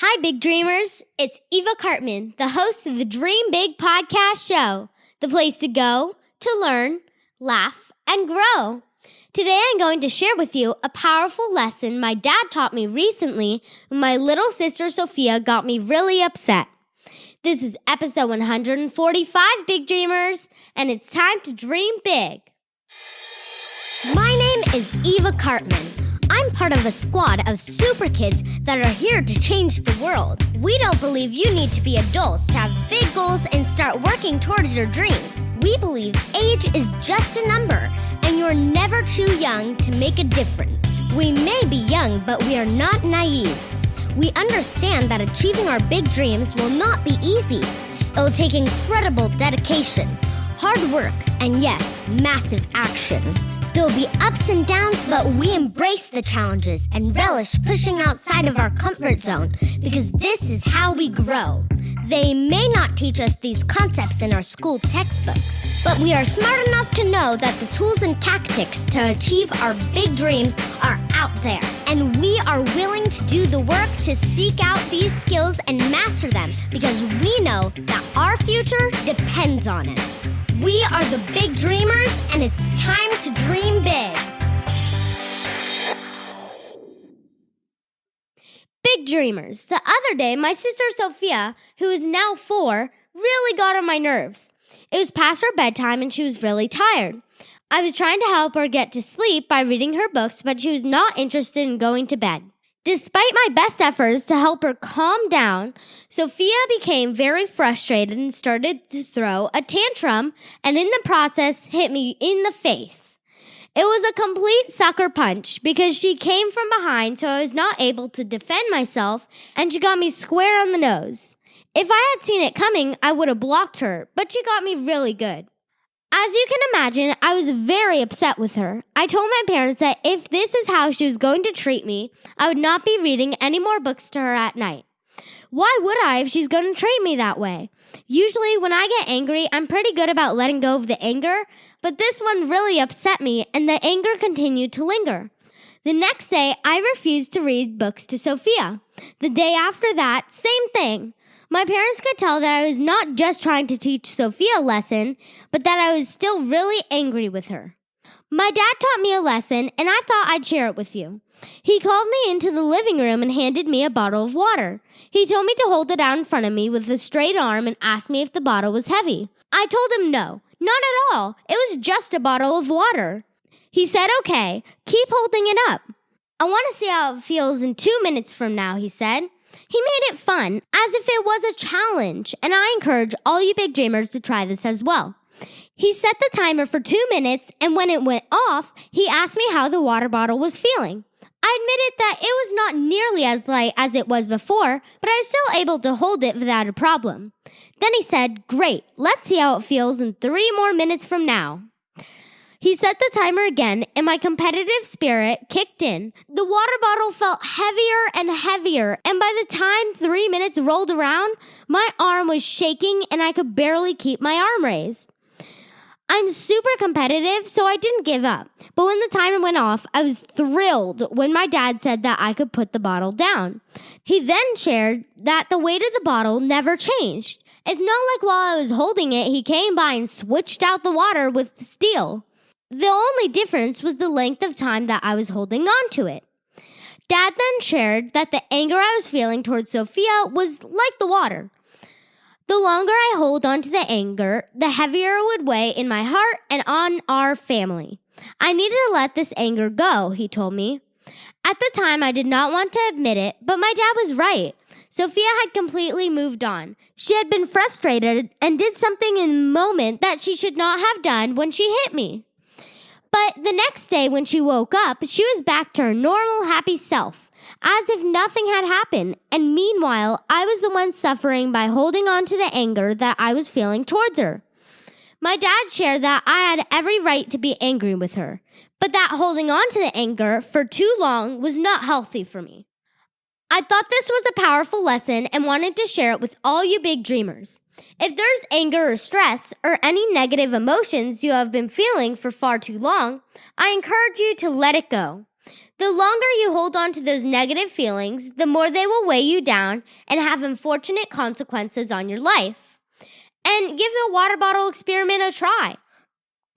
Hi, Big Dreamers. It's Eva Cartman, the host of the Dream Big podcast show, the place to go, to learn, laugh, and grow. Today, I'm going to share with you a powerful lesson my dad taught me recently when my little sister Sophia got me really upset. This is episode 145, Big Dreamers, and it's time to dream big. My name is Eva Cartman. I'm part of a squad of super kids that are here to change the world. We don't believe you need to be adults to have big goals and start working towards your dreams. We believe age is just a number, and you're never too young to make a difference. We may be young, but we are not naive. We understand that achieving our big dreams will not be easy. It will take incredible dedication, hard work, and yes, massive action. There will be ups and downs, but we embrace the challenges and relish pushing outside of our comfort zone because this is how we grow. They may not teach us these concepts in our school textbooks, but we are smart enough to know that the tools and tactics to achieve our big dreams are out there, and we are willing to do the work to seek out these skills and master them because we know that our future depends on it. We are the Big Dreamers, and it's time to dream big. Big Dreamers. The other day, my sister Sophia, who is now 4, really got on my nerves. It was past her bedtime, and she was really tired. I was trying to help her get to sleep by reading her books, but she was not interested in going to bed. Despite my best efforts to help her calm down, Sophia became very frustrated and started to throw a tantrum and in the process hit me in the face. It was a complete sucker punch because she came from behind so I was not able to defend myself and she got me square on the nose. If I had seen it coming, I would have blocked her, but she got me really good. As you can imagine, I was very upset with her. I told my parents that if this is how she was going to treat me, I would not be reading any more books to her at night. Why would I if she's going to treat me that way? Usually when I get angry, I'm pretty good about letting go of the anger, but this one really upset me and the anger continued to linger. The next day, I refused to read books to Sophia. The day after that, same thing. My parents could tell that I was not just trying to teach Sophia a lesson, but that I was still really angry with her. My dad taught me a lesson, and I thought I'd share it with you. He called me into the living room and handed me a bottle of water. He told me to hold it out in front of me with a straight arm and asked me if the bottle was heavy. I told him no, not at all. It was just a bottle of water. He said, okay, keep holding it up. I want to see how it feels in 2 minutes from now, he said. He made it fun, as if it was a challenge, and I encourage all you big dreamers to try this as well. He set the timer for 2 minutes, and when it went off, he asked me how the water bottle was feeling. I admitted that it was not nearly as light as it was before, but I was still able to hold it without a problem. Then he said, great, let's see how it feels in 3 more minutes from now. He set the timer again, and my competitive spirit kicked in. The water bottle felt heavier and heavier, and by the time 3 minutes rolled around, my arm was shaking and I could barely keep my arm raised. I'm super competitive, so I didn't give up. But when the timer went off, I was thrilled when my dad said that I could put the bottle down. He then shared that the weight of the bottle never changed. It's not like while I was holding it, he came by and switched out the water with steel. The only difference was the length of time that I was holding on to it. Dad then shared that the anger I was feeling towards Sophia was like the water. The longer I hold on to the anger, the heavier it would weigh in my heart and on our family. I needed to let this anger go, he told me. At the time, I did not want to admit it, but my dad was right. Sophia had completely moved on. She had been frustrated and did something in the moment that she should not have done when she hit me. But the next day when she woke up, she was back to her normal, happy self, as if nothing had happened. And meanwhile, I was the one suffering by holding on to the anger that I was feeling towards her. My dad shared that I had every right to be angry with her, but that holding on to the anger for too long was not healthy for me. I thought this was a powerful lesson and wanted to share it with all you big dreamers. If there's anger or stress or any negative emotions you have been feeling for far too long, I encourage you to let it go. The longer you hold on to those negative feelings, the more they will weigh you down and have unfortunate consequences on your life. And give the water bottle experiment a try.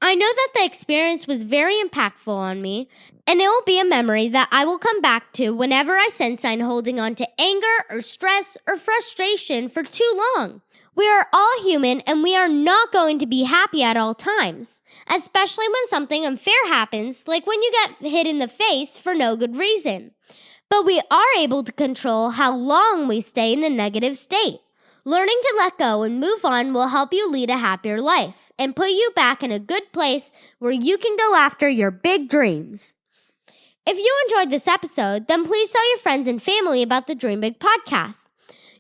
I know that the experience was very impactful on me, and it will be a memory that I will come back to whenever I sense I'm holding on to anger or stress or frustration for too long. We are all human, and we are not going to be happy at all times, especially when something unfair happens, like when you get hit in the face for no good reason. But we are able to control how long we stay in a negative state. Learning to let go and move on will help you lead a happier life and put you back in a good place where you can go after your big dreams. If you enjoyed this episode, then please tell your friends and family about the Dream Big Podcast.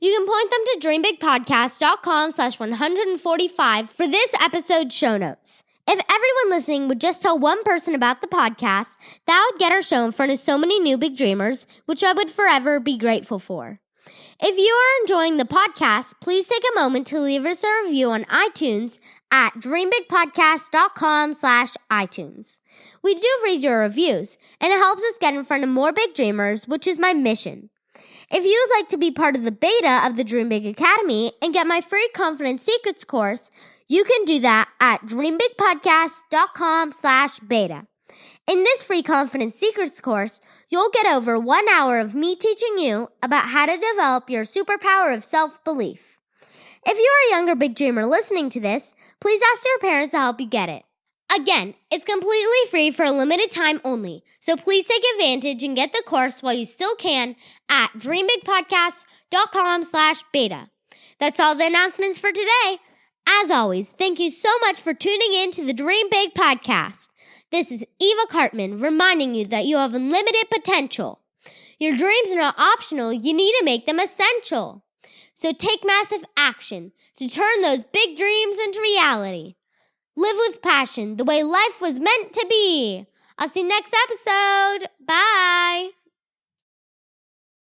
You can point them to dreambigpodcast.com/145 for this episode's show notes. If everyone listening would just tell one person about the podcast, that would get our show in front of so many new big dreamers, which I would forever be grateful for. If you are enjoying the podcast, please take a moment to leave us a review on iTunes at dreambigpodcast.com/iTunes. We do read your reviews, and it helps us get in front of more big dreamers, which is my mission. If you would like to be part of the beta of the Dream Big Academy and get my free Confidence Secrets course, you can do that at dreambigpodcast.com/beta. In this free Confidence Secrets course, you'll get over 1 hour of me teaching you about how to develop your superpower of self-belief. If you are a younger big dreamer listening to this, please ask your parents to help you get it. Again, it's completely free for a limited time only, so please take advantage and get the course while you still can at dreambigpodcast.com/beta. That's all the announcements for today. As always, thank you so much for tuning in to the Dream Big Podcast. This is Eva Cartman reminding you that you have unlimited potential. Your dreams are not optional, you need to make them essential. So take massive action to turn those big dreams into reality. Live with passion the way life was meant to be. I'll see you next episode. Bye.